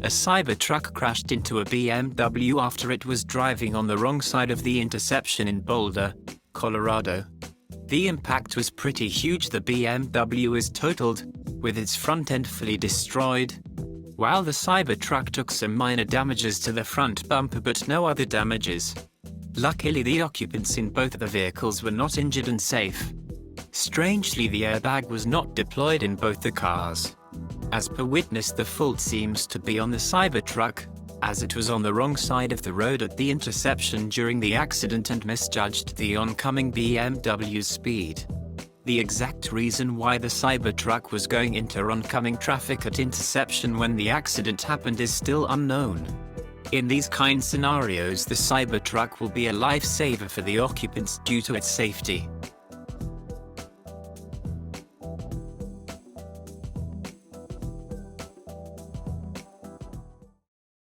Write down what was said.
A Cybertruck crashed into a BMW after it was driving on the wrong side of the interception in Boulder, Colorado. The impact was pretty huge. The BMW is totaled, with its front end fully destroyed, while the Cybertruck took some minor damages to the front bumper but no other damages. Luckily, the occupants in both of the vehicles were not injured and safe. Strangely, the airbag was not deployed in both the cars. As per witness, the fault seems to be on the Cybertruck, as it was on the wrong side of the road at the interception during the accident and misjudged the oncoming BMW's speed. The exact reason why the Cybertruck was going into oncoming traffic at interception when the accident happened is still unknown. In these kind scenarios, the Cybertruck will be a lifesaver for the occupants due to its safety.